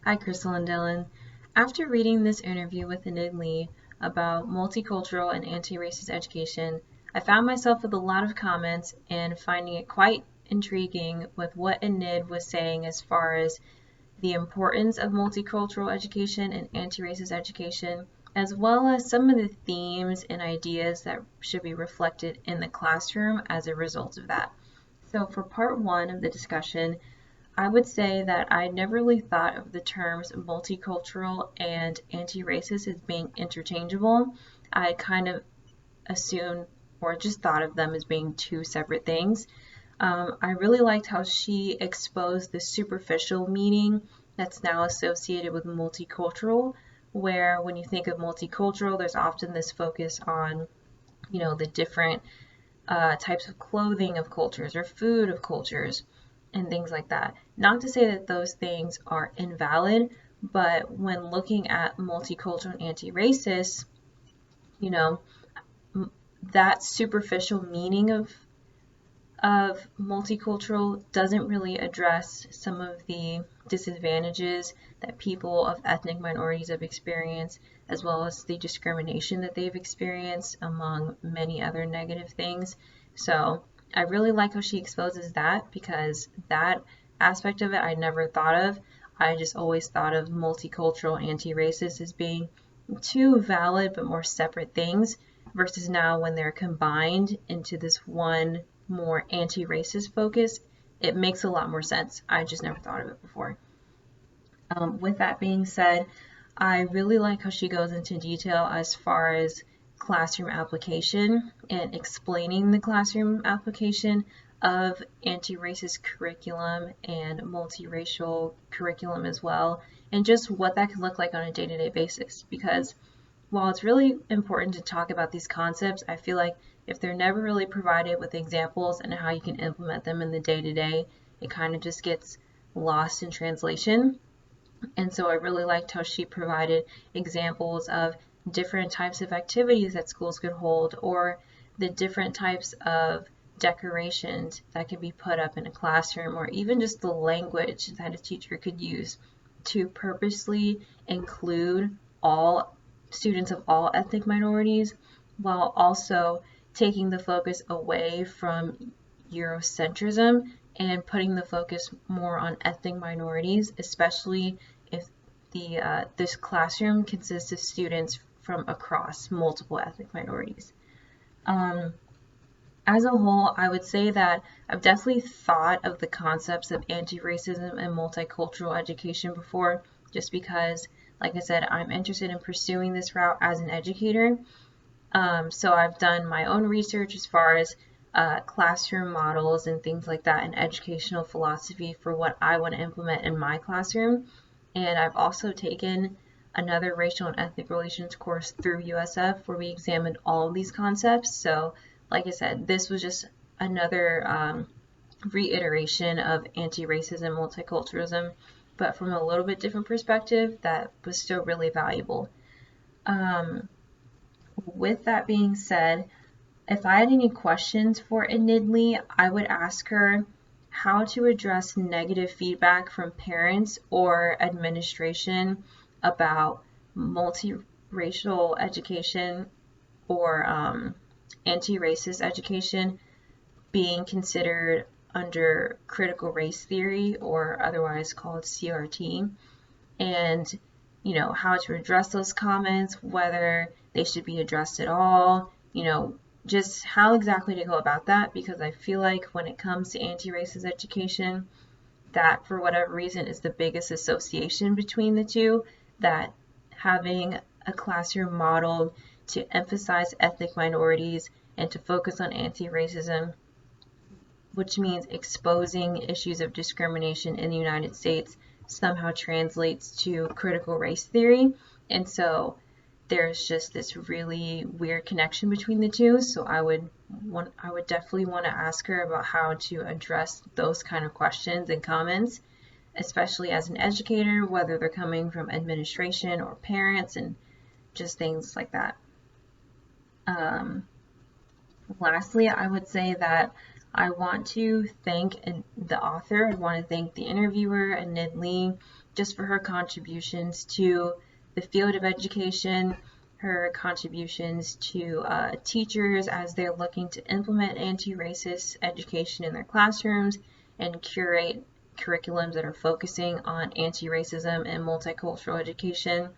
Hi, Crystal and Dylan. After reading this interview with Enid Lee about multicultural and anti-racist education, I found myself with a lot of comments and finding it quite intriguing with what Enid was saying as far as the importance of multicultural education and anti-racist education, as well as some of the themes and ideas that should be reflected in the classroom as a result of that. So for part one of the discussion, I would say that I never really thought of the terms multicultural and anti-racist as being interchangeable. I kind of assumed or just thought of them as being two separate things. I really liked how she exposed the superficial meaning that's now associated with multicultural, where when you think of multicultural, there's often this focus on, the different types of clothing of cultures or food of cultures and things like that. Not to say that those things are invalid, but when looking at multicultural and anti-racist, you know, that superficial meaning of multicultural doesn't really address some of the disadvantages that people of ethnic minorities have experienced, as well as the discrimination that they've experienced, among many other negative things. So I really like how she exposes that, because that aspect of it I never thought of. I just always thought of multicultural anti-racist as being two valid but more separate things, versus now when they're combined into this one more anti-racist focus, it makes a lot more sense. I just never thought of it before. With that being said, I really like how she goes into detail as far as classroom application and explaining the classroom application of anti-racist curriculum and multiracial curriculum as well, and just what that could look like on a day-to-day basis. Because while it's really important to talk about these concepts, I feel like if they're never really provided with examples and how you can implement them in the day-to-day, it kind of just gets lost in translation. And so I really liked how she provided examples of different types of activities that schools could hold, or the different types of decorations that can be put up in a classroom, or even just the language that a teacher could use to purposely include all students of all ethnic minorities, while also taking the focus away from Eurocentrism and putting the focus more on ethnic minorities, especially if this classroom consists of students from across multiple ethnic minorities. As a whole, I would say that I've definitely thought of the concepts of anti-racism and multicultural education before, just because, like I said, I'm interested in pursuing this route as an educator. So I've done my own research as far as classroom models and things like that, and educational philosophy for what I want to implement in my classroom. And I've also taken another racial and ethnic relations course through USF where we examined all of these concepts. So like I said, this was just another reiteration of anti-racism, multiculturalism, but from a little bit different perspective that was still really valuable. With that being said, if I had any questions for Enid Lee, I would ask her how to address negative feedback from parents or administration about multiracial education or anti-racist education being considered under critical race theory, or otherwise called CRT, and how to address those comments, whether they should be addressed at all, just how exactly to go about that, because I feel like when it comes to anti-racist education, that for whatever reason is the biggest association between the two, that having a classroom modeled to emphasize ethnic minorities and to focus on anti-racism, which means exposing issues of discrimination in the United States, somehow translates to critical race theory. And so there's just this really weird connection between the two. So I would definitely want to ask her about how to address those kind of questions and comments, especially as an educator, whether they're coming from administration or parents, and just things like that. Lastly, I would say that I want to thank the author. I want to thank the interviewer, Anid Lee, just for her contributions to the field of education, her contributions to teachers as they're looking to implement anti-racist education in their classrooms and curate curriculums that are focusing on anti-racism and multicultural education.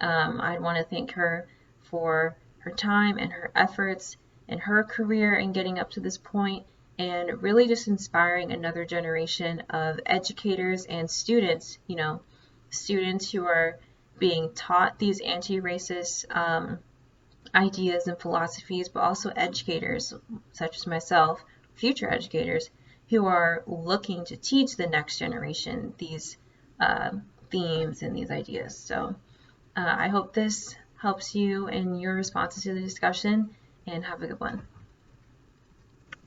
I'd want to thank her for her time and her efforts in her career in getting up to this point, and really just inspiring another generation of educators and students, students who are being taught these anti-racist ideas and philosophies, but also educators such as myself, future educators, who are looking to teach the next generation these themes and these ideas. So I hope this helps you in your responses to the discussion, and have a good one.